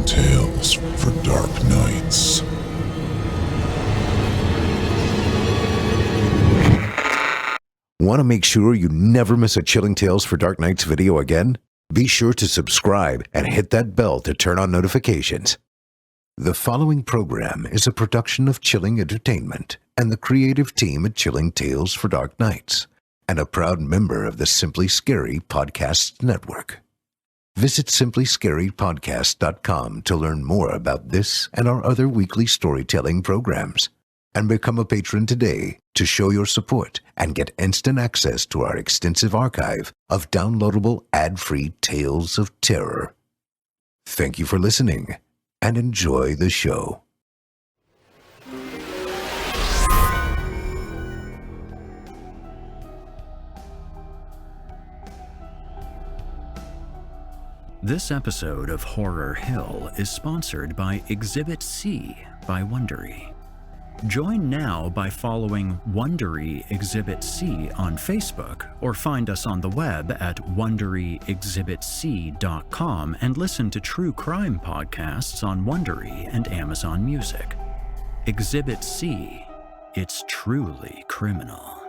Tales for Dark Nights. Want to make sure you never miss a Chilling Tales for Dark Nights video again? Be sure to subscribe and hit that bell to turn on notifications. The following program is a production of Chilling Entertainment and the creative team at Chilling Tales for Dark Nights, and a proud member of the Simply Scary Podcasts Network. Visit simplyscarypodcast.com to learn more about this and our other weekly storytelling programs, and become a patron today to show your support and get instant access to our extensive archive of downloadable ad-free tales of terror. Thank you for listening, and enjoy the show. This episode of Horror Hill is sponsored by Exhibit C by Wondery. Join now by following Wondery Exhibit C on Facebook, or find us on the web at wonderyexhibitc.com and listen to true crime podcasts on Wondery and Amazon Music. Exhibit C, it's truly criminal.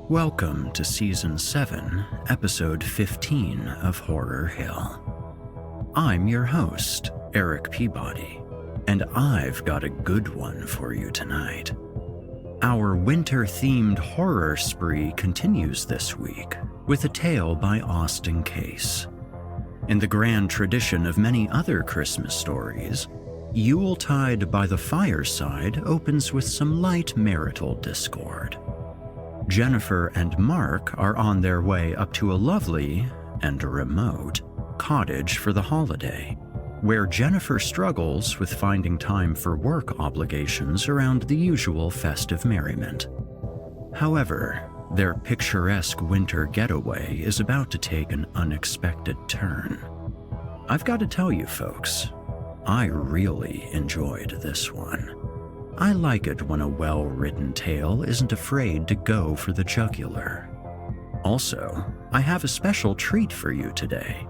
Welcome to Season 7, Episode 15 of Horror Hill. I'm your host, Erik Peabody, and I've got a good one for you tonight. Our winter-themed horror spree continues this week with a tale by Austin Case. In the grand tradition of many other Christmas stories, Yuletide by the Fireside opens with some light marital discord. Jennifer and Mark are on their way up to a lovely and remote cottage for the holiday, where Jennifer struggles with finding time for work obligations around the usual festive merriment. However, their picturesque winter getaway is about to take an unexpected turn. I've got to tell you folks, I really enjoyed this one. I like it when a well-written tale isn't afraid to go for the jugular. Also, I have a special treat for you today.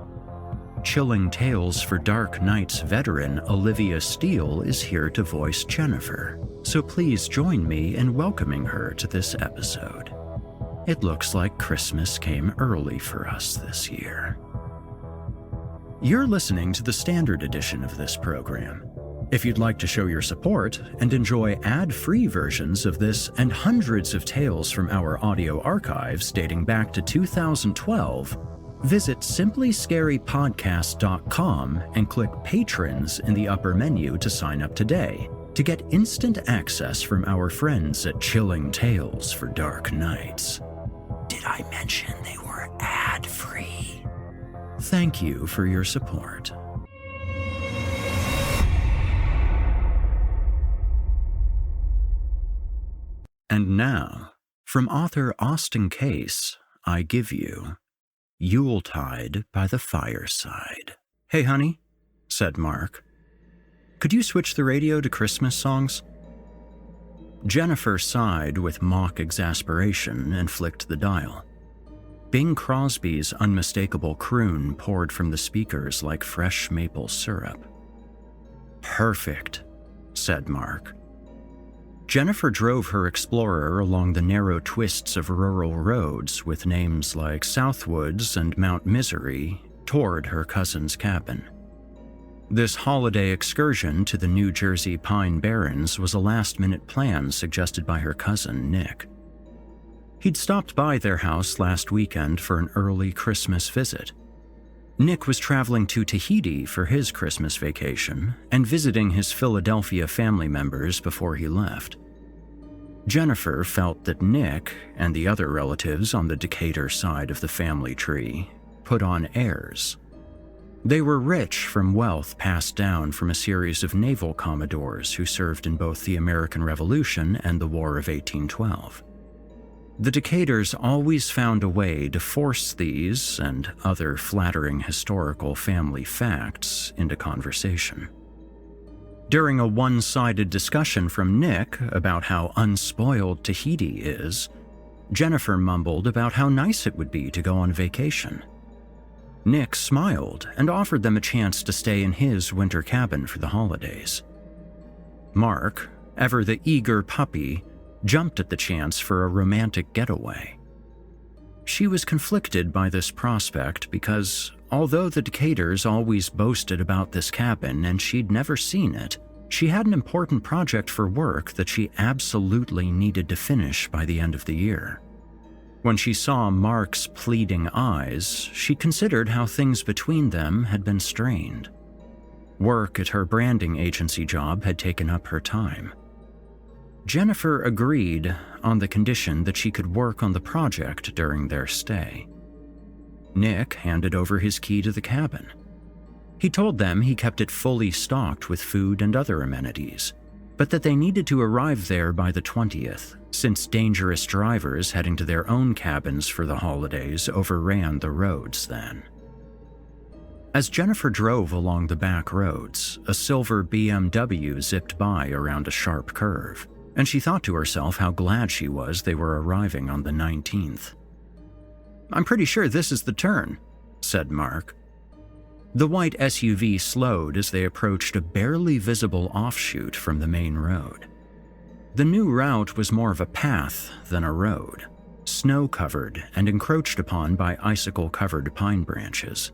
Chilling Tales for Dark Nights veteran Olivia Steele is here to voice Jennifer, so please join me in welcoming her to this episode. It looks like Christmas came early for us this year. You're listening to the standard edition of this program. If you'd like to show your support and enjoy ad-free versions of this and hundreds of tales from our audio archives dating back to 2012, visit simplyscarypodcast.com and click Patrons in the upper menu to sign up today to get instant access from our friends at Chilling Tales for Dark Nights. Did I mention they were ad-free? Thank you for your support. And now, from author Austin Case, I give you Yuletide by the Fireside. "Hey, honey," said Mark. "Could you switch the radio to Christmas songs?" Jennifer sighed with mock exasperation and flicked the dial. Bing Crosby's unmistakable croon poured from the speakers like fresh maple syrup. "Perfect," said Mark. Jennifer drove her Explorer along the narrow twists of rural roads with names like Southwoods and Mount Misery toward her cousin's cabin. This holiday excursion to the New Jersey Pine Barrens was a last-minute plan suggested by her cousin, Nick. He'd stopped by their house last weekend for an early Christmas visit. Nick was traveling to Tahiti for his Christmas vacation and visiting his Philadelphia family members before he left. Jennifer felt that Nick and the other relatives on the Decatur side of the family tree put on airs. They were rich from wealth passed down from a series of naval commodores who served in both the American Revolution and the War of 1812. The Decaturs always found a way to force these and other flattering historical family facts into conversation. During a one-sided discussion from Nick about how unspoiled Tahiti is, Jennifer mumbled about how nice it would be to go on vacation. Nick smiled and offered them a chance to stay in his winter cabin for the holidays. Mark, ever the eager puppy, jumped at the chance for a romantic getaway. She was conflicted by this prospect because, although the Decaturs always boasted about this cabin and she'd never seen it, she had an important project for work that she absolutely needed to finish by the end of the year. When she saw Mark's pleading eyes, she considered how things between them had been strained. Work at her branding agency job had taken up her time. Jennifer agreed on the condition that she could work on the project during their stay. Nick handed over his key to the cabin. He told them he kept it fully stocked with food and other amenities, but that they needed to arrive there by the 20th, since dangerous drivers heading to their own cabins for the holidays overran the roads then. As Jennifer drove along the back roads, a silver BMW zipped by around a sharp curve, and she thought to herself how glad she was they were arriving on the 19th. "I'm pretty sure this is the turn," said Mark. The white SUV slowed as they approached a barely visible offshoot from the main road. The new route was more of a path than a road, snow-covered and encroached upon by icicle-covered pine branches.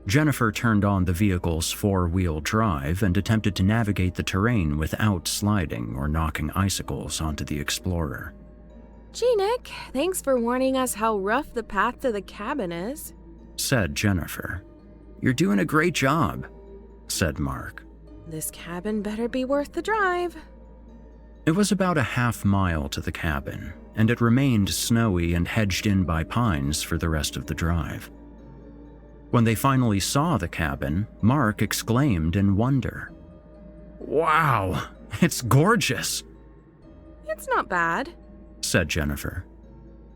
Jennifer turned on the vehicle's four-wheel drive and attempted to navigate the terrain without sliding or knocking icicles onto the Explorer. "Gee, Nick, thanks for warning us how rough the path to the cabin is," said Jennifer. "You're doing a great job," said Mark. "This cabin better be worth the drive." It was about a half-mile to the cabin, and it remained snowy and hedged in by pines for the rest of the drive. When they finally saw the cabin, Mark exclaimed in wonder. "Wow, it's gorgeous!" "It's not bad," said Jennifer.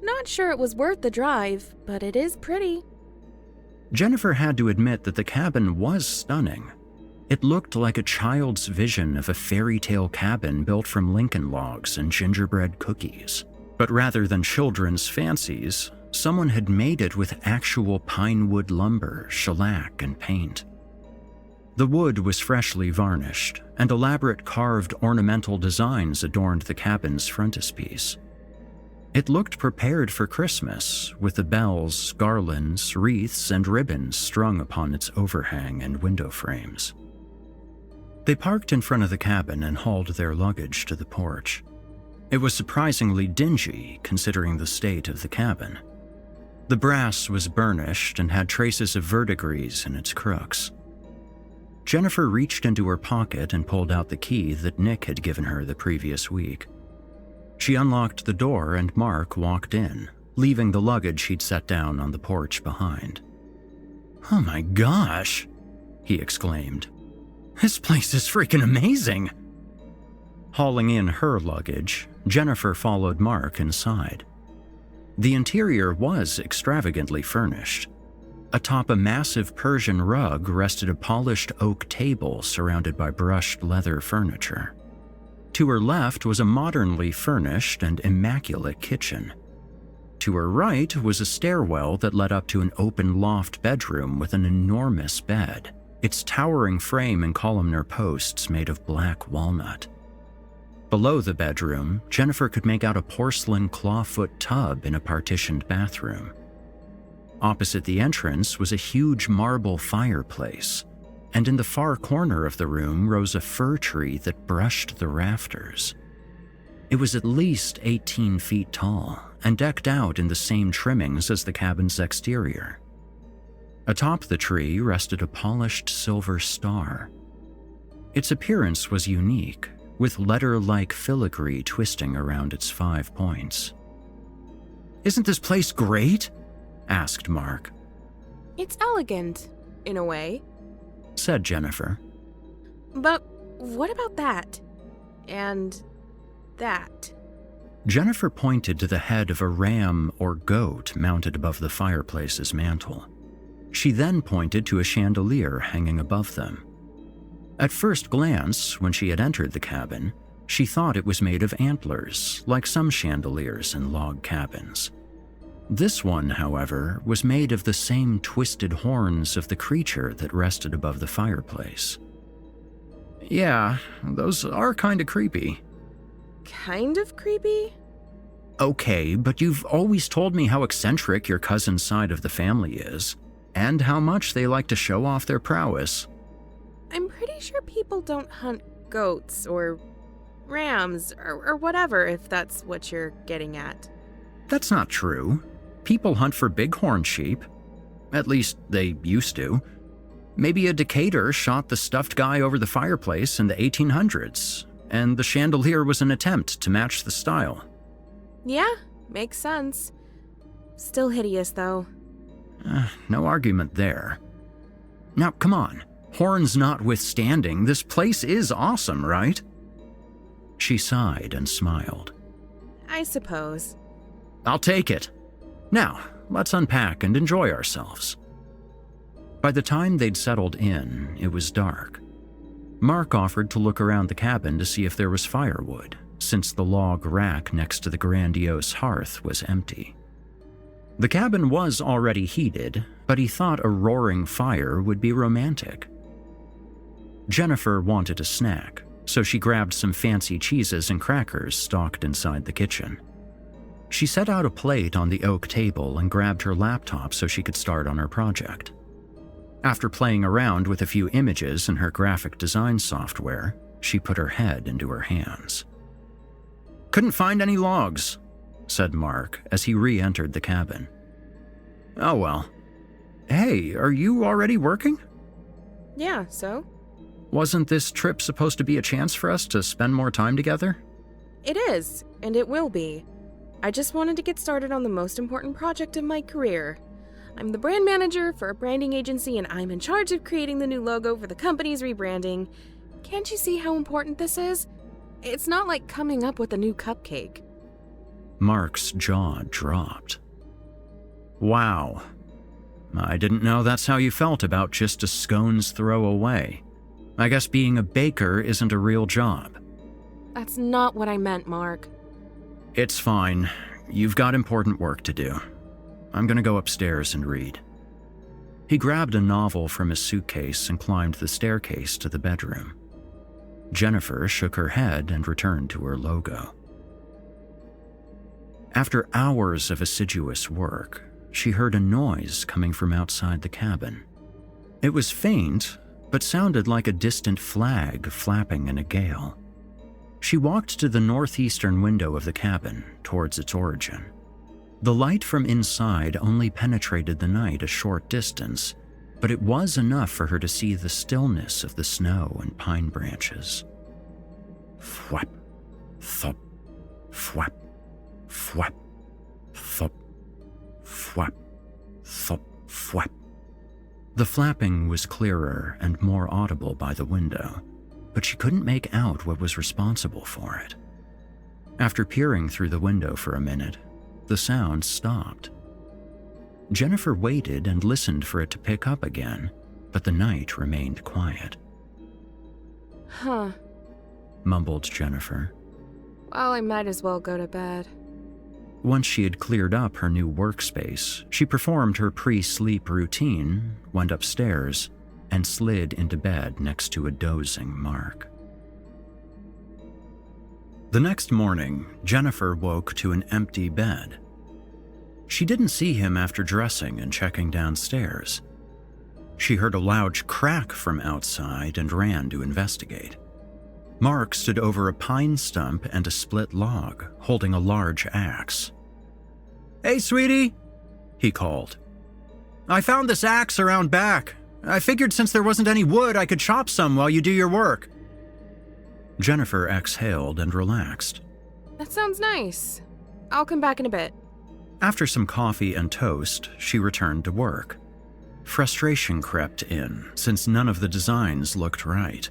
"Not sure it was worth the drive, but it is pretty." Jennifer had to admit that the cabin was stunning. It looked like a child's vision of a fairy tale cabin built from Lincoln logs and gingerbread cookies. But rather than children's fancies, someone had made it with actual pine wood lumber, shellac, and paint. The wood was freshly varnished, and elaborate carved ornamental designs adorned the cabin's frontispiece. It looked prepared for Christmas, with the bells, garlands, wreaths, and ribbons strung upon its overhang and window frames. They parked in front of the cabin and hauled their luggage to the porch. It was surprisingly dingy, considering the state of the cabin. The brass was burnished and had traces of verdigris in its crooks. Jennifer reached into her pocket and pulled out the key that Nick had given her the previous week. She unlocked the door and Mark walked in, leaving the luggage he'd set down on the porch behind. "Oh my gosh," he exclaimed. "This place is freaking amazing." Hauling in her luggage, Jennifer followed Mark inside. The interior was extravagantly furnished. Atop a massive Persian rug rested a polished oak table surrounded by brushed leather furniture. To her left was a modernly furnished and immaculate kitchen. To her right was a stairwell that led up to an open loft bedroom with an enormous bed, its towering frame and columnar posts made of black walnut. Below the bedroom, Jennifer could make out a porcelain clawfoot tub in a partitioned bathroom. Opposite the entrance was a huge marble fireplace, and in the far corner of the room rose a fir tree that brushed the rafters. It was at least 18 feet tall and decked out in the same trimmings as the cabin's exterior. Atop the tree rested a polished silver star. Its appearance was unique, with letter-like filigree twisting around its 5 points. "Isn't this place great?" asked Mark. It's elegant, in a way. Said Jennifer. But what about that? And that? Jennifer pointed to the head of a ram or goat mounted above the fireplace's mantel. She then pointed to a chandelier hanging above them. At first glance, when she had entered the cabin, she thought it was made of antlers, like some chandeliers in log cabins. This one, however, was made of the same twisted horns of the creature that rested above the fireplace. "Yeah, those are kinda creepy." Kind of creepy? Okay, but you've always told me how eccentric your cousin's side of the family is, and how much they like to show off their prowess. I'm pretty sure people don't hunt goats or rams or whatever, if that's what you're getting at. That's not true. People hunt for bighorn sheep. At least, they used to. Maybe a Decatur shot the stuffed guy over the fireplace in the 1800s, and the chandelier was an attempt to match the style. Yeah, makes sense. Still hideous, though. No argument there. Now, come on. Horns notwithstanding, this place is awesome, right? She sighed and smiled. I suppose. I'll take it. Now, let's unpack and enjoy ourselves. By the time they'd settled in, it was dark. Mark offered to look around the cabin to see if there was firewood, since the log rack next to the grandiose hearth was empty. The cabin was already heated, but he thought a roaring fire would be romantic. Jennifer wanted a snack, so she grabbed some fancy cheeses and crackers stocked inside the kitchen. She set out a plate on the oak table and grabbed her laptop so she could start on her project. After playing around with a few images in her graphic design software, she put her head into her hands. "Couldn't find any logs," said Mark as he re-entered the cabin. "Oh well. Hey, are you already working?" Yeah, so? Wasn't this trip supposed to be a chance for us to spend more time together? It is, and it will be. I just wanted to get started on the most important project of my career. I'm the brand manager for a branding agency, and I'm in charge of creating the new logo for the company's rebranding. Can't you see how important this is? It's not like coming up with a new cupcake. Mark's jaw dropped. Wow. I didn't know that's how you felt about just a scone's throw away. I guess being a baker isn't a real job. That's not what I meant, Mark. It's fine. You've got important work to do. I'm gonna go upstairs and read. He grabbed a novel from his suitcase and climbed the staircase to the bedroom. Jennifer shook her head and returned to her logo. After hours of assiduous work, she heard a noise coming from outside the cabin. It was faint, but sounded like a distant flag flapping in a gale. She walked to the northeastern window of the cabin, towards its origin. The light from inside only penetrated the night a short distance, but it was enough for her to see the stillness of the snow and pine branches. Thwap, thop, thwap, thwap, thop, thwap, thop, thwap. The flapping was clearer and more audible by the window, but she couldn't make out what was responsible for it. After peering through the window for a minute, the sound stopped. Jennifer waited and listened for it to pick up again, but the night remained quiet. Huh. Mumbled Jennifer. Well, I might as well go to bed. Once she had cleared up her new workspace, she performed her pre-sleep routine, went upstairs, and slid into bed next to a dozing Mark. The next morning, Jennifer woke to an empty bed. She didn't see him after dressing and checking downstairs. She heard a loud crack from outside and ran to investigate. Mark stood over a pine stump and a split log, holding a large axe. "Hey, sweetie," he called. "I found this axe around back. I figured since there wasn't any wood, I could chop some while you do your work." Jennifer exhaled and relaxed. That sounds nice. I'll come back in a bit. After some coffee and toast, she returned to work. Frustration crept in, since none of the designs looked right.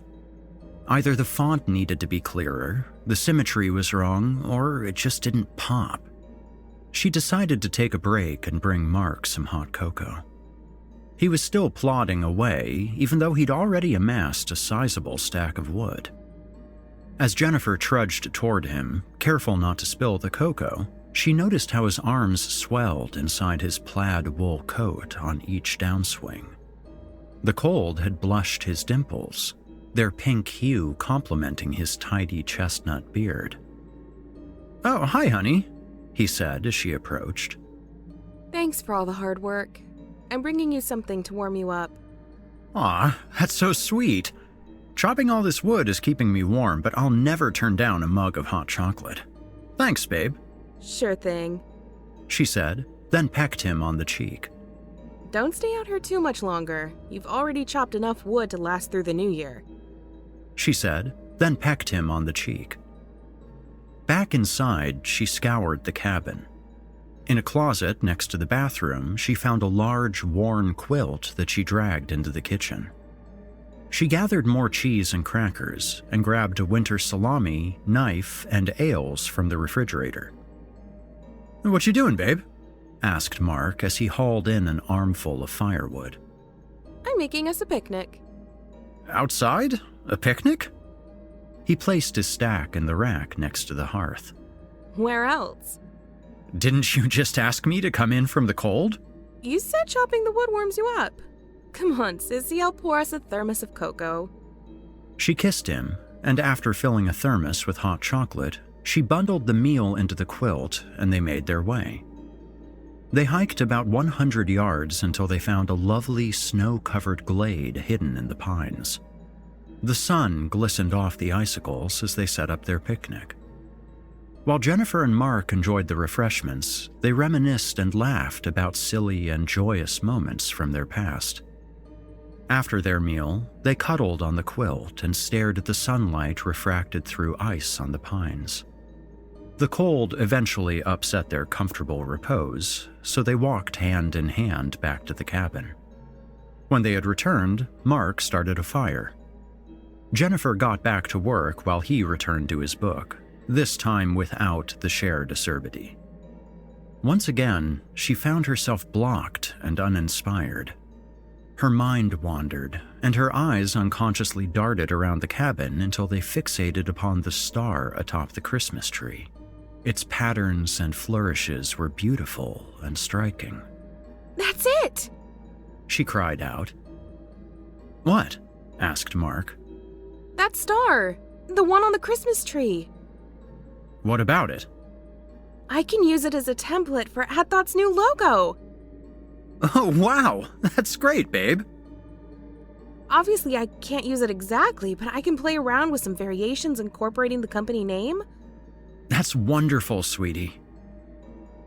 Either the font needed to be clearer, the symmetry was wrong, or it just didn't pop. She decided to take a break and bring Mark some hot cocoa. He was still plodding away, even though he'd already amassed a sizable stack of wood. As Jennifer trudged toward him, careful not to spill the cocoa, she noticed how his arms swelled inside his plaid wool coat on each downswing. The cold had blushed his dimples, their pink hue complementing his tidy chestnut beard. "Oh, hi, honey," he said as she approached. Thanks for all the hard work. I'm bringing you something to warm you up. Aw, that's so sweet. Chopping all this wood is keeping me warm, but I'll never turn down a mug of hot chocolate. Thanks, babe. Sure thing. She said, then pecked him on the cheek. Don't stay out here too much longer. You've already chopped enough wood to last through the new year. She said, then pecked him on the cheek. Back inside, she scoured the cabin. In a closet next to the bathroom, she found a large, worn quilt that she dragged into the kitchen. She gathered more cheese and crackers and grabbed a winter salami, knife, and ales from the refrigerator. "What you doing, babe?" asked Mark as he hauled in an armful of firewood. I'm making us a picnic. Outside? A picnic? He placed his stack in the rack next to the hearth. Where else? Didn't you just ask me to come in from the cold? You said chopping the wood warms you up. Come on, sissy, I'll pour us a thermos of cocoa. She kissed him, and after filling a thermos with hot chocolate, she bundled the meal into the quilt and they made their way. They hiked about 100 yards until they found a lovely snow-covered glade hidden in the pines. The sun glistened off the icicles as they set up their picnic. While Jennifer and Mark enjoyed the refreshments, they reminisced and laughed about silly and joyous moments from their past. After their meal, they cuddled on the quilt and stared at the sunlight refracted through ice on the pines. The cold eventually upset their comfortable repose, so they walked hand in hand back to the cabin. When they had returned, Mark started a fire. Jennifer got back to work while he returned to his book, this time without the shared acerbity. Once again, she found herself blocked and uninspired. Her mind wandered, and her eyes unconsciously darted around the cabin until they fixated upon the star atop the Christmas tree. Its patterns and flourishes were beautiful and striking. That's it! She cried out. "What?" asked Mark. That star! The one on the Christmas tree! "What about it?" I can use it as a template for AdThought's new logo! "Oh, wow! That's great, babe!" Obviously, I can't use it exactly, but I can play around with some variations incorporating the company name. That's wonderful, sweetie.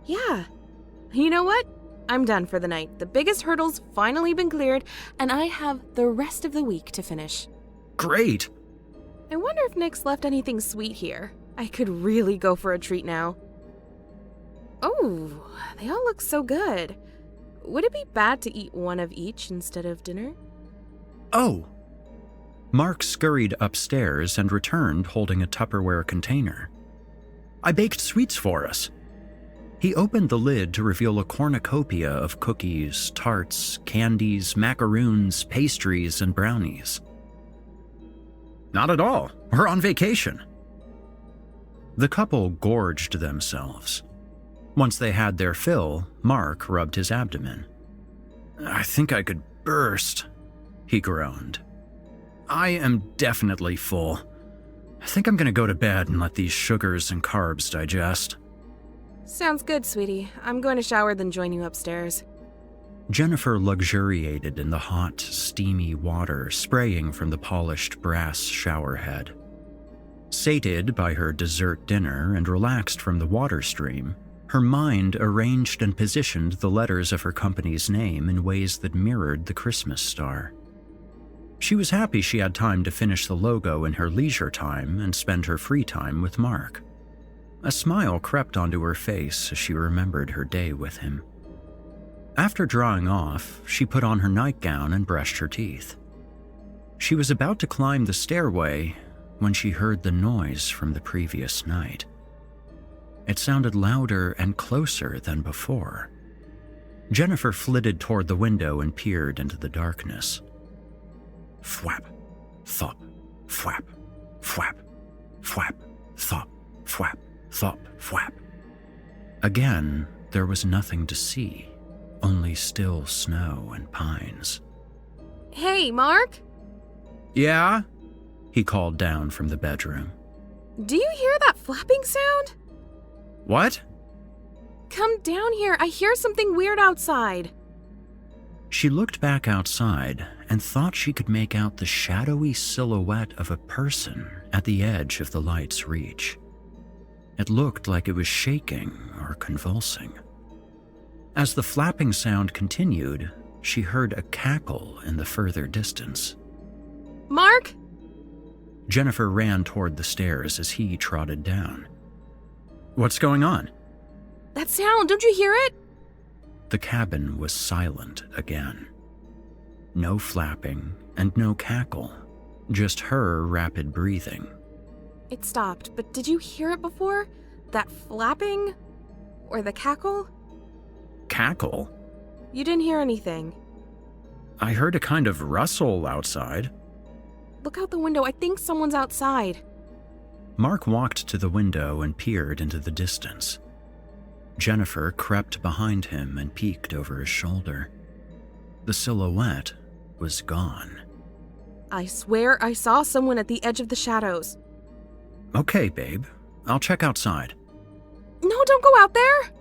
Yeah. You know what? I'm done for the night. The biggest hurdle's finally been cleared, and I have the rest of the week to finish. Great! I wonder if Nick's left anything sweet here. I could really go for a treat now. Oh, they all look so good. Would it be bad to eat one of each instead of dinner? Oh! Mark scurried upstairs and returned holding a Tupperware container. "I baked sweets for us." He opened the lid to reveal a cornucopia of cookies, tarts, candies, macaroons, pastries, and brownies. "Not at all. We're on vacation." The couple gorged themselves. Once they had their fill, Mark rubbed his abdomen. "I think I could burst," he groaned. "I am definitely full. I think I'm going to go to bed and let these sugars and carbs digest." Sounds good, sweetie. I'm going to shower, then join you upstairs. Jennifer luxuriated in the hot, steamy water spraying from the polished brass shower head. Sated by her dessert dinner and relaxed from the water stream, her mind arranged and positioned the letters of her company's name in ways that mirrored the Christmas star. She was happy she had time to finish the logo in her leisure time and spend her free time with Mark. A smile crept onto her face as she remembered her day with him. After drying off, she put on her nightgown and brushed her teeth. She was about to climb the stairway when she heard the noise from the previous night. It sounded louder and closer than before. Jennifer flitted toward the window and peered into the darkness. Thwap, thop, thwap, thwap, thwap, thop, thwap, thop, thwap. Again, there was nothing to see, only still snow and pines. Hey, Mark? "Yeah?" he called down from the bedroom. Do you hear that flapping sound? "What?" Come down here. I hear something weird outside. She looked back outside and thought she could make out the shadowy silhouette of a person at the edge of the light's reach. It looked like it was shaking or convulsing. As the flapping sound continued, she heard a cackle in the further distance. Mark? Jennifer ran toward the stairs as he trotted down. "What's going on?" That sound, don't you hear it? The cabin was silent again. No flapping and no cackle, just her rapid breathing. It stopped, but did you hear it before? That flapping? Or the cackle? Cackle? You didn't hear anything. I heard a kind of rustle outside. Look out the window. I think someone's outside. Mark walked to the window and peered into the distance. Jennifer crept behind him and peeked over his shoulder. The silhouette was gone. I swear I saw someone at the edge of the shadows. Okay, babe. I'll check outside. No, don't go out there!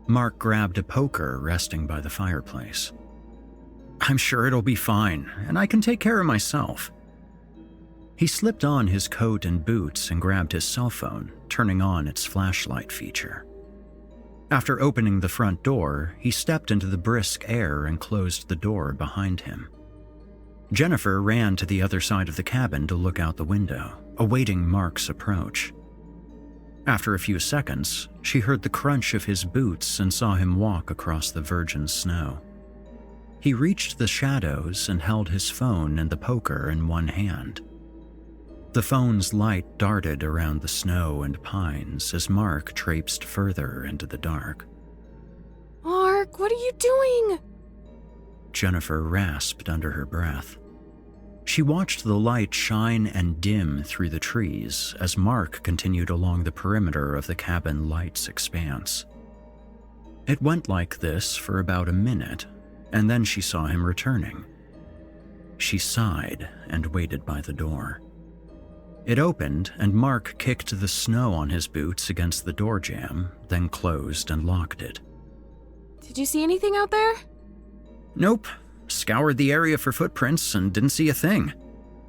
Mark grabbed a poker resting by the fireplace. I'm sure it'll be fine, and I can take care of myself. He slipped on his coat and boots and grabbed his cell phone, turning on its flashlight feature. After opening the front door, he stepped into the brisk air and closed the door behind him. Jennifer ran to the other side of the cabin to look out the window, awaiting Mark's approach. After a few seconds, she heard the crunch of his boots and saw him walk across the virgin snow. He reached the shadows and held his phone and the poker in one hand. The phone's light darted around the snow and pines as Mark traipsed further into the dark. Mark, what are you doing? Jennifer rasped under her breath. She watched the light shine and dim through the trees as Mark continued along the perimeter of the cabin light's expanse. It went like this for about a minute, and then she saw him returning. She sighed and waited by the door. It opened, and Mark kicked the snow on his boots against the door jamb, then closed and locked it. Did you see anything out there? Nope. Scoured the area for footprints and didn't see a thing.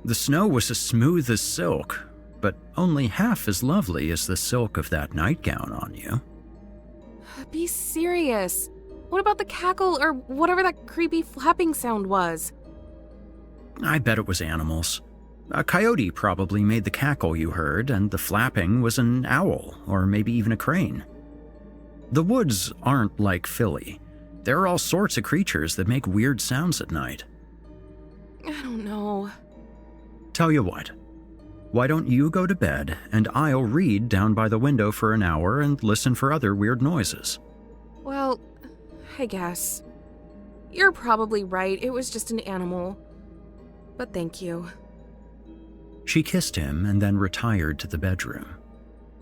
The snow was as smooth as silk, but only half as lovely as the silk of that nightgown on you. Be serious. What about the cackle or whatever that creepy flapping sound was? I bet it was animals. A coyote probably made the cackle you heard, and the flapping was an owl, or maybe even a crane. The woods aren't like Philly. There are all sorts of creatures that make weird sounds at night. I don't know. Tell you what, why don't you go to bed and I'll read down by the window for an hour and listen for other weird noises? Well, I guess. You're probably right, it was just an animal. But thank you. She kissed him and then retired to the bedroom.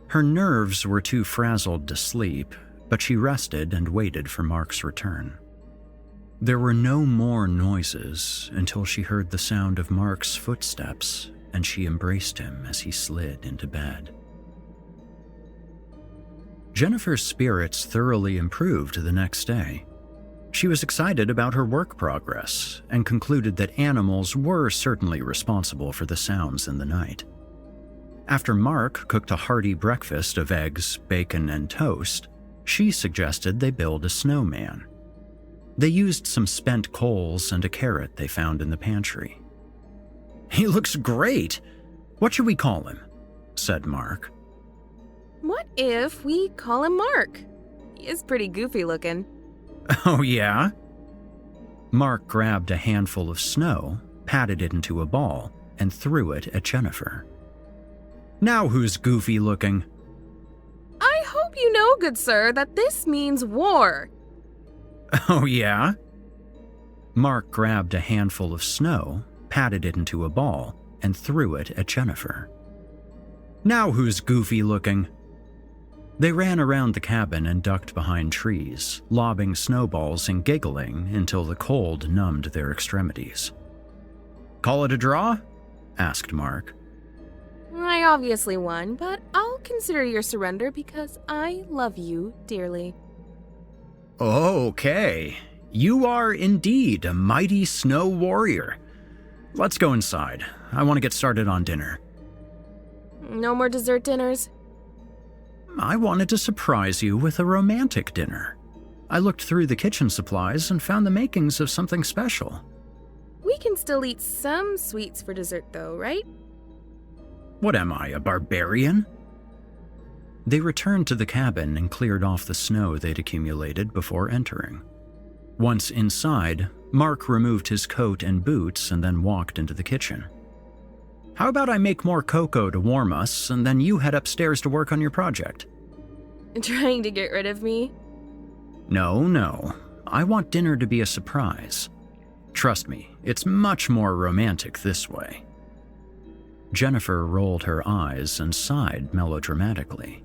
Her nerves were too frazzled to sleep, but she rested and waited for Mark's return. There were no more noises until she heard the sound of Mark's footsteps, and she embraced him as he slid into bed. Jennifer's spirits thoroughly improved the next day. She was excited about her work progress and concluded that animals were certainly responsible for the sounds in the night. After Mark cooked a hearty breakfast of eggs, bacon, and toast, she suggested they build a snowman. They used some spent coals and a carrot they found in the pantry. "He looks great! What should we call him?" said Mark. What if we call him Mark? He is pretty goofy looking. "Oh yeah?" Mark grabbed a handful of snow, patted it into a ball, and threw it at Jennifer. "Now who's goofy looking?" I hope you know, good sir, that this means war. "Oh yeah?" Mark grabbed a handful of snow, patted it into a ball, and threw it at Jennifer. "Now who's goofy looking?" They ran around the cabin and ducked behind trees, lobbing snowballs and giggling until the cold numbed their extremities. "Call it a draw?" asked Mark. I obviously won, but I'll consider your surrender because I love you dearly. "Okay, you are indeed a mighty snow warrior. Let's go inside. I want to get started on dinner." No more dessert dinners? "I wanted to surprise you with a romantic dinner. I looked through the kitchen supplies and found the makings of something special." We can still eat some sweets for dessert though, right? "What am I, a barbarian?" They returned to the cabin and cleared off the snow they'd accumulated before entering. Once inside, Mark removed his coat and boots and then walked into the kitchen. "How about I make more cocoa to warm us, and then you head upstairs to work on your project?" Trying to get rid of me? No. I want dinner to be a surprise. Trust me, it's much more romantic this way." Jennifer rolled her eyes and sighed melodramatically.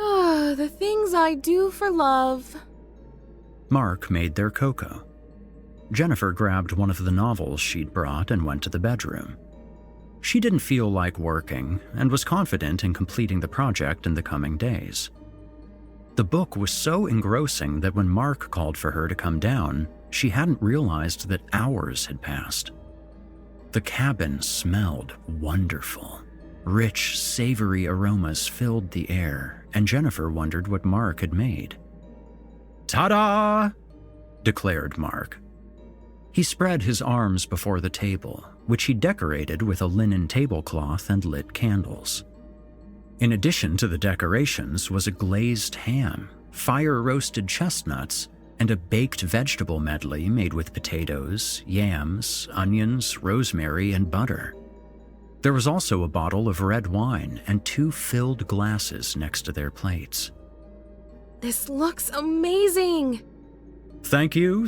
Ah, the things I do for love. Mark made their cocoa. Jennifer grabbed one of the novels she'd brought and went to the bedroom. She didn't feel like working and was confident in completing the project in the coming days. The book was so engrossing that when Mark called for her to come down, she hadn't realized that hours had passed. The cabin smelled wonderful. Rich, savory aromas filled the air, and Jennifer wondered what Mark had made. "Ta-da!" declared Mark. He spread his arms before the table, which he decorated with a linen tablecloth and lit candles. In addition to the decorations was a glazed ham, fire-roasted chestnuts, and a baked vegetable medley made with potatoes, yams, onions, rosemary, and butter. There was also a bottle of red wine and 2 filled glasses next to their plates. This looks amazing! Thank you.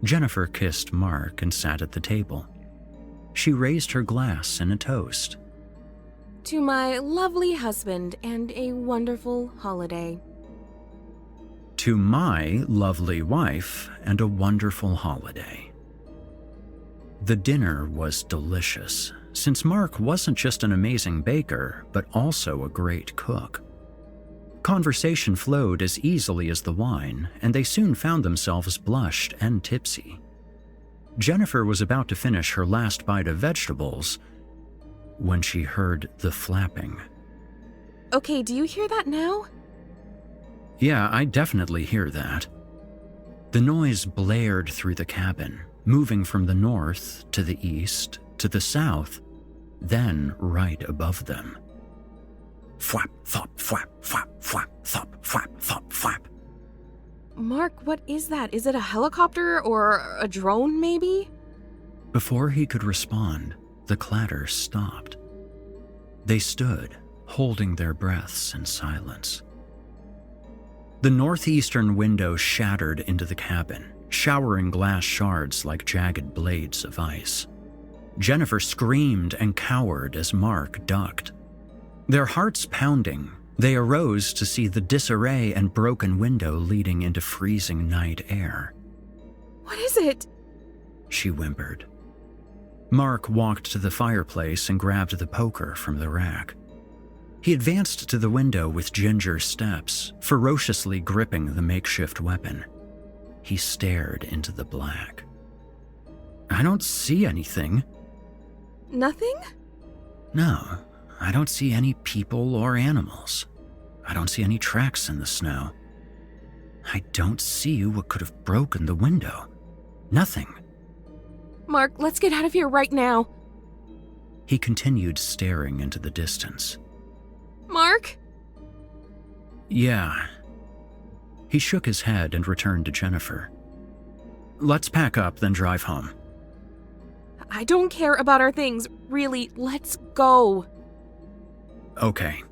Jennifer kissed Mark and sat at the table. She raised her glass in a toast. To my lovely husband and a wonderful holiday. To my lovely wife and a wonderful holiday. The dinner was delicious, since Mark wasn't just an amazing baker, but also a great cook. Conversation flowed as easily as the wine, and they soon found themselves blushed and tipsy. Jennifer was about to finish her last bite of vegetables when she heard the flapping. Okay, do you hear that now? Yeah, I definitely hear that. The noise blared through the cabin, moving from the north to the east to the south, then right above them. Flap, thop, flap, flap, flap, thop, flap, thop, flap. Mark, what is that? Is it a helicopter or a drone, maybe? Before he could respond, the clatter stopped. They stood, holding their breaths in silence. The northeastern window shattered into the cabin, showering glass shards like jagged blades of ice. Jennifer screamed and cowered as Mark ducked. Their hearts pounding, they arose to see the disarray and broken window leading into freezing night air. What is it? She whimpered. Mark walked to the fireplace and grabbed the poker from the rack. He advanced to the window with ginger steps, ferociously gripping the makeshift weapon. He stared into the black. I don't see anything. Nothing? No, I don't see any people or animals. I don't see any tracks in the snow. I don't see what could have broken the window. Nothing. Mark, let's get out of here right now. He continued staring into the distance. Mark? Yeah. He shook his head and returned to Jennifer. Let's pack up, then drive home. I don't care about our things. Really, let's go. Okay.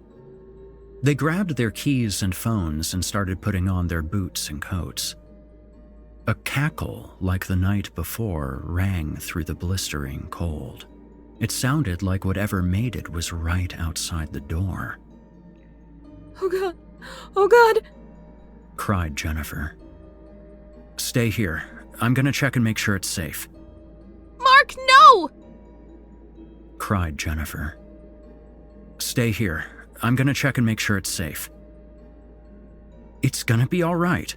They grabbed their keys and phones and started putting on their boots and coats. A cackle like the night before rang through the blistering cold. It sounded like whatever made it was right outside the door. Oh God! Oh God! Cried Jennifer. Stay here. I'm gonna check and make sure it's safe. Mark, no! Cried Jennifer. Stay here. I'm gonna check and make sure it's safe. It's gonna be all right.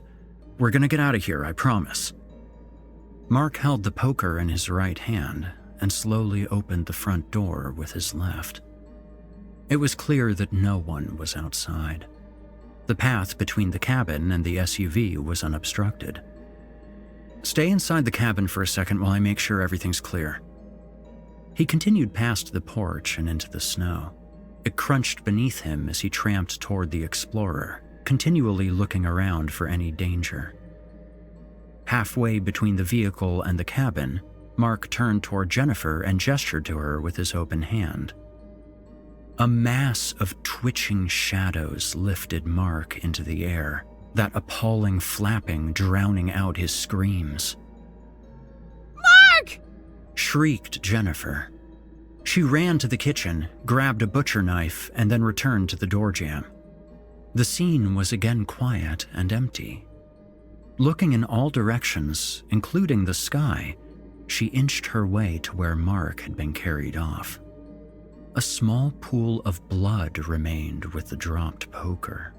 We're gonna get out of here, I promise. Mark held the poker in his right hand and slowly opened the front door with his left. It was clear that no one was outside. The path between the cabin and the SUV was unobstructed. Stay inside the cabin for a second while I make sure everything's clear. He continued past the porch and into the snow. It crunched beneath him as he tramped toward the Explorer, continually looking around for any danger. Halfway between the vehicle and the cabin, Mark turned toward Jennifer and gestured to her with his open hand. A mass of twitching shadows lifted Mark into the air, that appalling flapping drowning out his screams. Mark! Shrieked Jennifer. She ran to the kitchen, grabbed a butcher knife, and then returned to the door jamb. The scene was again quiet and empty. Looking in all directions, including the sky, she inched her way to where Mark had been carried off. A small pool of blood remained with the dropped poker.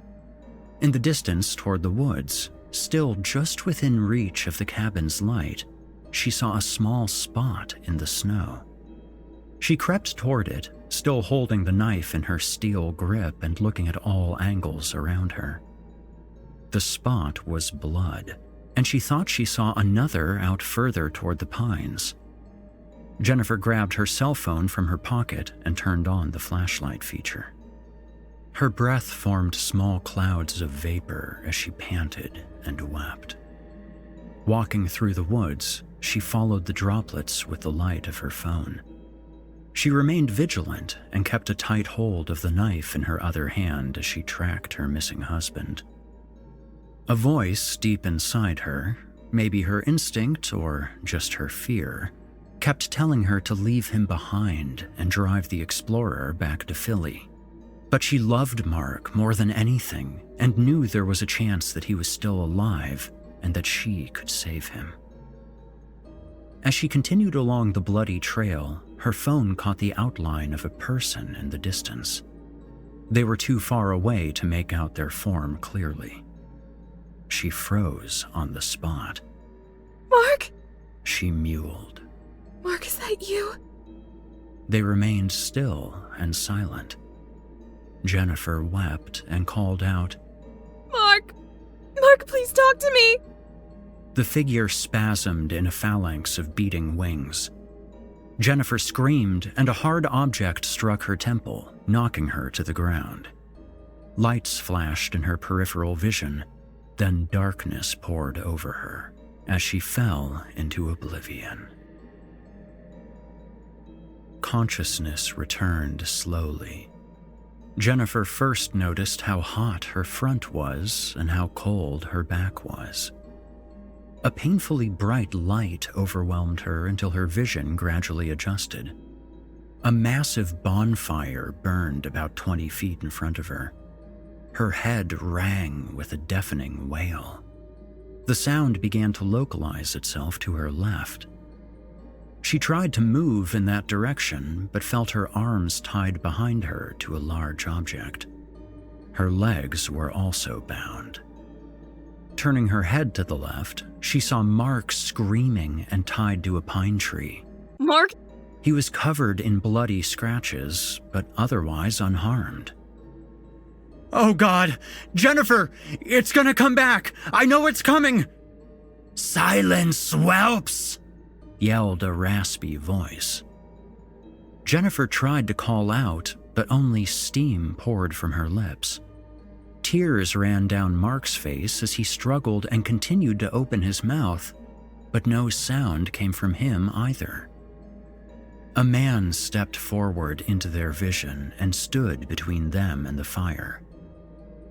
In the distance toward the woods, still just within reach of the cabin's light, she saw a small spot in the snow. She crept toward it, still holding the knife in her steel grip and looking at all angles around her. The spot was blood, and she thought she saw another out further toward the pines. Jennifer grabbed her cell phone from her pocket and turned on the flashlight feature. Her breath formed small clouds of vapor as she panted and wept. Walking through the woods, she followed the droplets with the light of her phone. She remained vigilant and kept a tight hold of the knife in her other hand as she tracked her missing husband. A voice deep inside her, maybe her instinct or just her fear, kept telling her to leave him behind and drive the Explorer back to Philly. But she loved Mark more than anything and knew there was a chance that he was still alive and that she could save him. As she continued along the bloody trail, her phone caught the outline of a person in the distance. They were too far away to make out their form clearly. She froze on the spot. Mark? She mewled. Mark, is that you? They remained still and silent. Jennifer wept and called out, Mark! Mark, please talk to me! The figure spasmed in a phalanx of beating wings. Jennifer screamed, and a hard object struck her temple, knocking her to the ground. Lights flashed in her peripheral vision, then darkness poured over her as she fell into oblivion. consciousness returned slowly. Jennifer first noticed how hot her front was and how cold her back was. A painfully bright light overwhelmed her until her vision gradually adjusted. A massive bonfire burned about 20 feet in front of her. Her head rang with a deafening wail. The sound began to localize itself to her left. She tried to move in that direction, but felt her arms tied behind her to a large object. Her legs were also bound. Turning her head to the left, she saw Mark screaming and tied to a pine tree. Mark? He was covered in bloody scratches, but otherwise unharmed. "Oh God! Jennifer! It's gonna come back! I know it's coming!" "Silence, whelps!" yelled a raspy voice. Jennifer tried to call out, but only steam poured from her lips. Tears ran down Mark's face as he struggled and continued to open his mouth, but no sound came from him either. A man stepped forward into their vision and stood between them and the fire.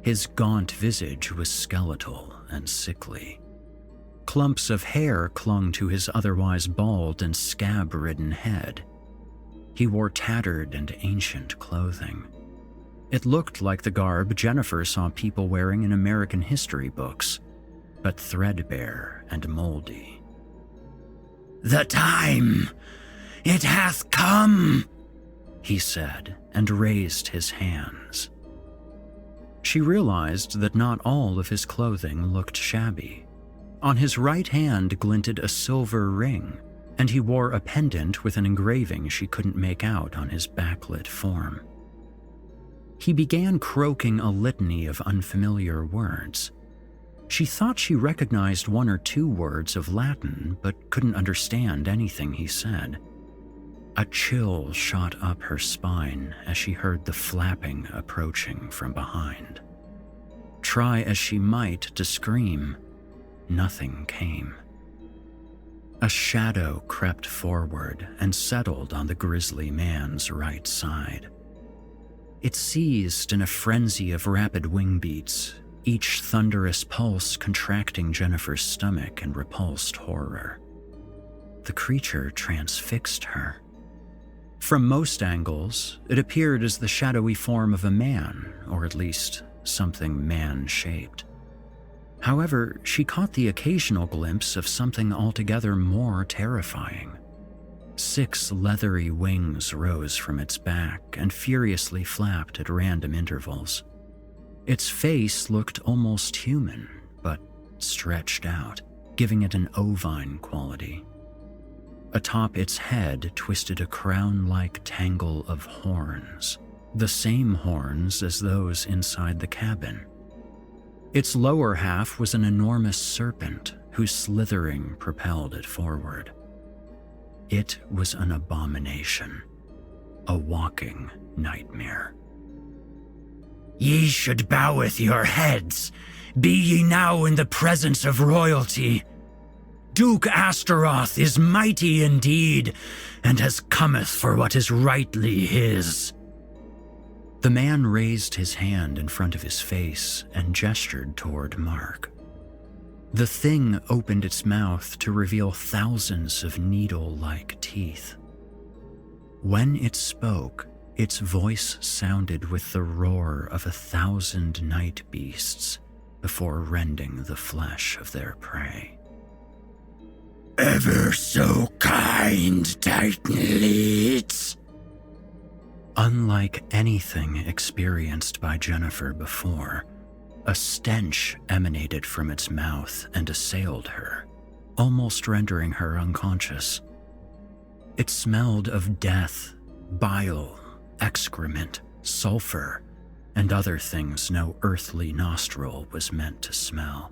His gaunt visage was skeletal and sickly. Clumps of hair clung to his otherwise bald and scab-ridden head. He wore tattered and ancient clothing. It looked like the garb Jennifer saw people wearing in American history books, but threadbare and moldy. "The time! It hath come!" he said, and raised his hands. She realized that not all of his clothing looked shabby. On his right hand glinted a silver ring, and he wore a pendant with an engraving she couldn't make out on his backlit form. He began croaking a litany of unfamiliar words. She thought she recognized one or two words of Latin, but couldn't understand anything he said. A chill shot up her spine as she heard the flapping approaching from behind. Try as she might to scream, nothing came. A shadow crept forward and settled on the grisly man's right side. It seized in a frenzy of rapid wing beats, each thunderous pulse contracting Jennifer's stomach in repulsed horror. The creature transfixed her. From most angles, it appeared as the shadowy form of a man, or at least something man-shaped. However, she caught the occasional glimpse of something altogether more terrifying. 6 leathery wings rose from its back and furiously flapped at random intervals. Its face looked almost human, but stretched out, giving it an ovine quality. Atop its head twisted a crown-like tangle of horns, the same horns as those inside the cabin. Its lower half was an enormous serpent whose slithering propelled it forward. It was an abomination, a walking nightmare. "Ye should boweth your heads, be ye now in the presence of royalty. Duke Astaroth is mighty indeed, and has cometh for what is rightly his." The man raised his hand in front of his face and gestured toward Mark. The thing opened its mouth to reveal thousands of needle-like teeth. When it spoke, its voice sounded with the roar of 1,000 night beasts before rending the flesh of their prey. "Ever so kind, Titanleads." Unlike anything experienced by Jennifer before, a stench emanated from its mouth and assailed her, almost rendering her unconscious. It smelled of death, bile, excrement, sulfur, and other things no earthly nostril was meant to smell.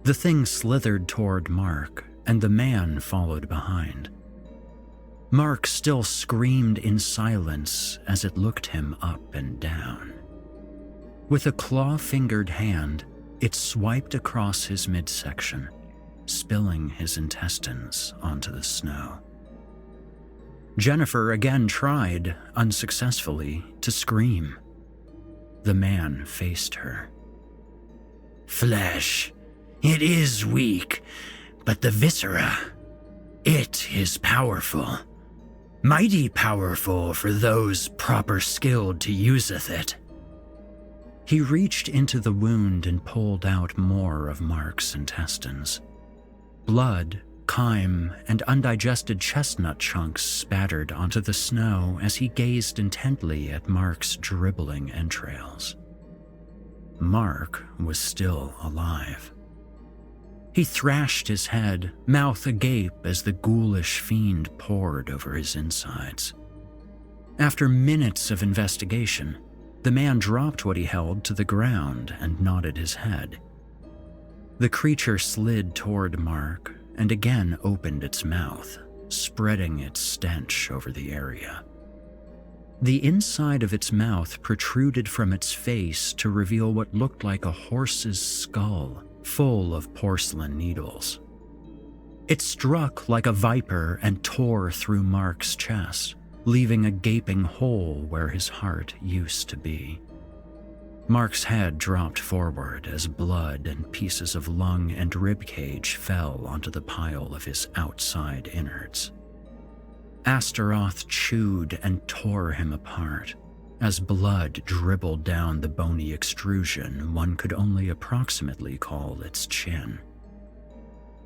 The thing slithered toward Mark, and the man followed behind. Mark still screamed in silence as it looked him up and down. With a claw-fingered hand, it swiped across his midsection, spilling his intestines onto the snow. Jennifer again tried, unsuccessfully, to scream. The man faced her. Flesh, it is weak, but the viscera, it is powerful. Mighty powerful for those proper skilled to useth it. He reached into the wound and pulled out more of Mark's intestines. Blood, chyme, and undigested chestnut chunks spattered onto the snow as he gazed intently at Mark's dribbling entrails. Mark was still alive. He thrashed his head, mouth agape as the ghoulish fiend poured over his insides. After minutes of investigation, the man dropped what he held to the ground and nodded his head. The creature slid toward Mark and again opened its mouth, spreading its stench over the area. The inside of its mouth protruded from its face to reveal what looked like a horse's skull, full of porcelain needles. It struck like a viper and tore through Mark's chest, leaving a gaping hole where his heart used to be. Mark's head dropped forward as blood and pieces of lung and ribcage fell onto the pile of his outside innards. Astaroth chewed and tore him apart, as blood dribbled down the bony extrusion one could only approximately call its chin.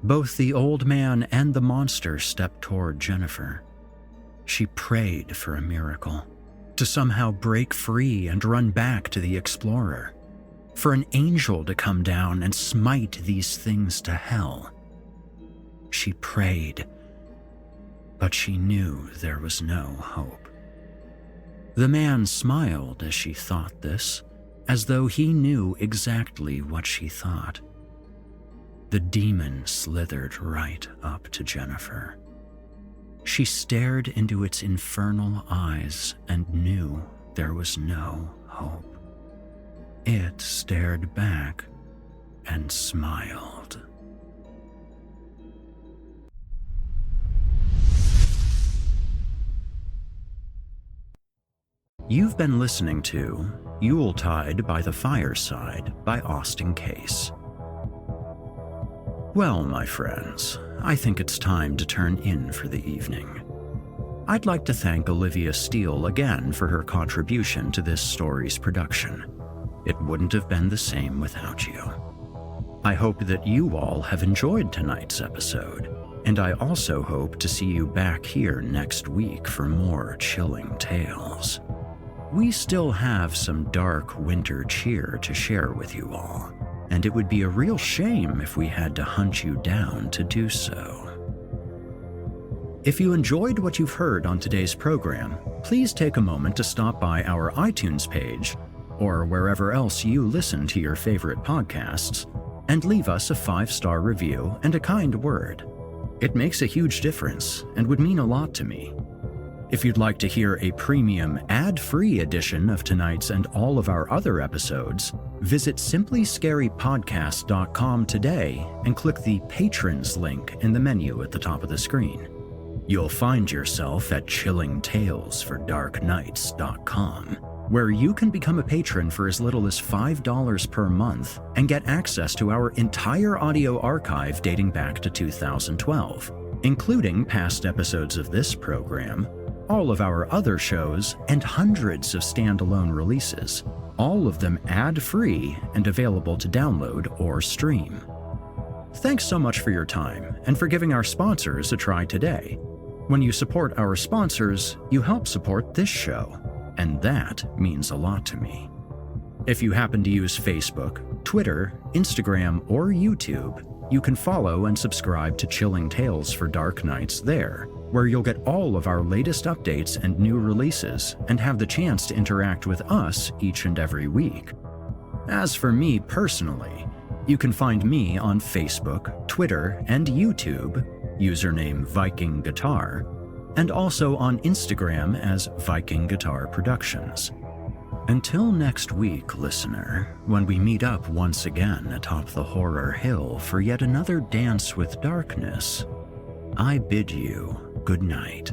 Both the old man and the monster stepped toward Jennifer. She prayed for a miracle, to somehow break free and run back to the explorer, for an angel to come down and smite these things to hell. She prayed, but she knew there was no hope. The man smiled as she thought this, as though he knew exactly what she thought. The demon slithered right up to Jennifer. She stared into its infernal eyes and knew there was no hope. It stared back and smiled. You've been listening to Yuletide by the Fireside by Austin Case. Well, my friends, I think it's time to turn in for the evening. I'd like to thank Olivia Steele again for her contribution to this story's production. It wouldn't have been the same without you. I hope that you all have enjoyed tonight's episode, and I also hope to see you back here next week for more chilling tales. We still have some dark winter cheer to share with you all, and it would be a real shame if we had to hunt you down to do so. If you enjoyed what you've heard on today's program, please take a moment to stop by our iTunes page, or wherever else you listen to your favorite podcasts, and leave us a 5-star review and a kind word. It makes a huge difference and would mean a lot to me. If you'd like to hear a premium, ad-free edition of tonight's and all of our other episodes, visit simplyscarypodcast.com today and click the Patrons link in the menu at the top of the screen. You'll find yourself at chillingtalesfordarknights.com, where you can become a patron for as little as $5 per month and get access to our entire audio archive dating back to 2012, including past episodes of this program, all of our other shows, and hundreds of standalone releases, all of them ad-free and available to download or stream. Thanks so much for your time and for giving our sponsors a try today. When you support our sponsors, you help support this show, and that means a lot to me. If you happen to use Facebook, Twitter, Instagram, or YouTube, you can follow and subscribe to Chilling Tales for Dark Nights there, where you'll get all of our latest updates and new releases and have the chance to interact with us each and every week. As for me personally, you can find me on Facebook, Twitter, and YouTube, username Viking Guitar, and also on Instagram as Viking Guitar Productions. Until next week, listener, when we meet up once again atop the horror hill for yet another dance with darkness, I bid you good night.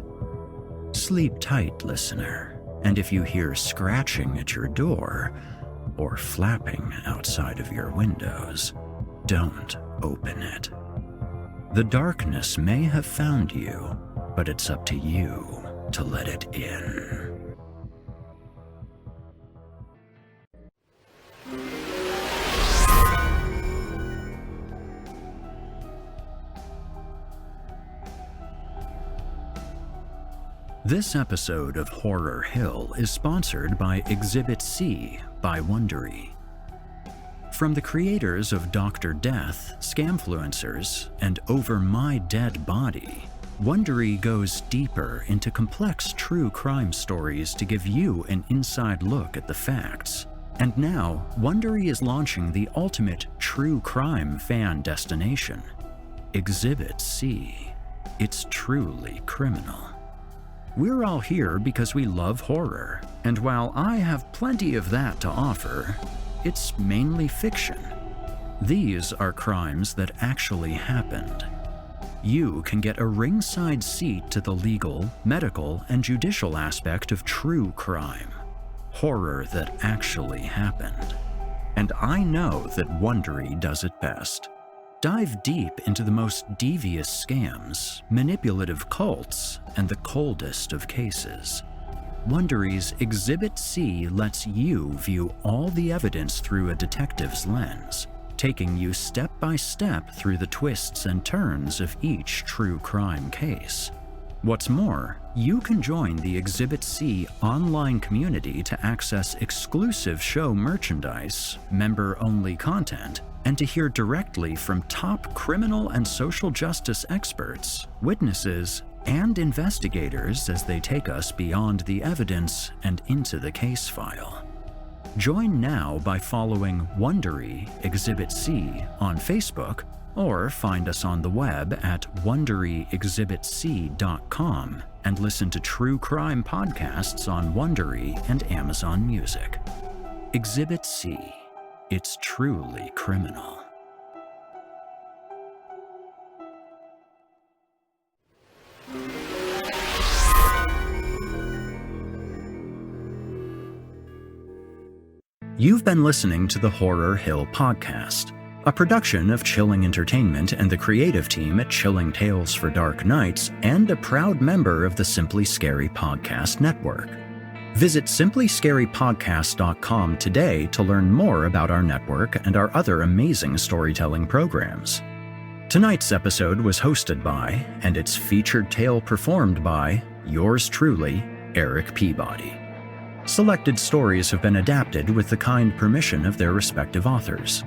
Sleep tight, listener, and if you hear scratching at your door or flapping outside of your windows, don't open it. The darkness may have found you, but it's up to you to let it in. This episode of Horror Hill is sponsored by Exhibit C by Wondery. From the creators of Dr. Death, Scamfluencers, and Over My Dead Body, Wondery goes deeper into complex true crime stories to give you an inside look at the facts. And now, Wondery is launching the ultimate true crime fan destination, Exhibit C. It's truly criminal. We're all here because we love horror, and while I have plenty of that to offer, it's mainly fiction. These are crimes that actually happened. You can get a ringside seat to the legal, medical, and judicial aspect of true crime. Horror that actually happened. And I know that Wondery does it best. Dive deep into the most devious scams, manipulative cults, and the coldest of cases. Wondery's Exhibit C lets you view all the evidence through a detective's lens, taking you step by step through the twists and turns of each true crime case. What's more, you can join the Exhibit C online community to access exclusive show merchandise, member-only content, and to hear directly from top criminal and social justice experts, witnesses, and investigators as they take us beyond the evidence and into the case file. Join now by following Wondery Exhibit C on Facebook, or find us on the web at wonderyexhibitc.com and listen to true crime podcasts on Wondery and Amazon Music. Exhibit C. It's truly criminal. You've been listening to the Horror Hill Podcast, a production of Chilling Entertainment and the creative team at Chilling Tales for Dark Nights, and a proud member of the Simply Scary Podcast Network. Visit simplyscarypodcast.com today to learn more about our network and our other amazing storytelling programs. Tonight's episode was hosted by, and its featured tale performed by, yours truly, Erik Peabody. Selected stories have been adapted with the kind permission of their respective authors.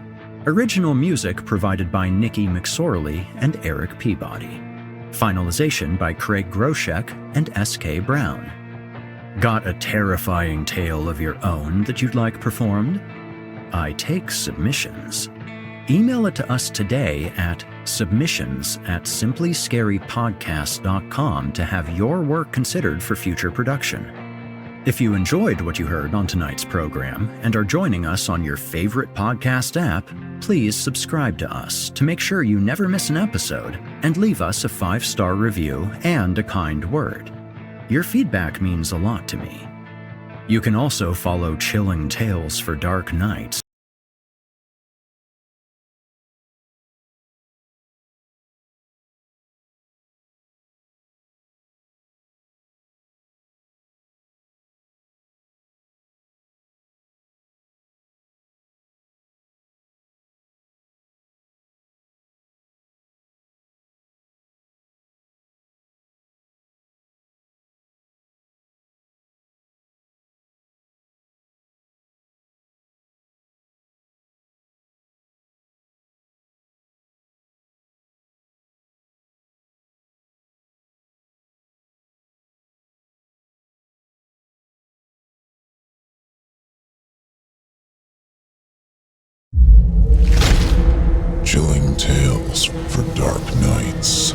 Original music provided by Nikki McSorley and Erik Peabody. Finalization by Craig Groshek and S.K. Brown. Got a terrifying tale of your own that you'd like performed? I take submissions. Email it to us today at submissions@simplyscarypodcast.com to have your work considered for future production. If you enjoyed what you heard on tonight's program and are joining us on your favorite podcast app, please subscribe to us to make sure you never miss an episode, and leave us a 5-star review and a kind word. Your feedback means a lot to me. You can also follow Chilling Tales for Dark Nights Chilling Tales for Dark Nights.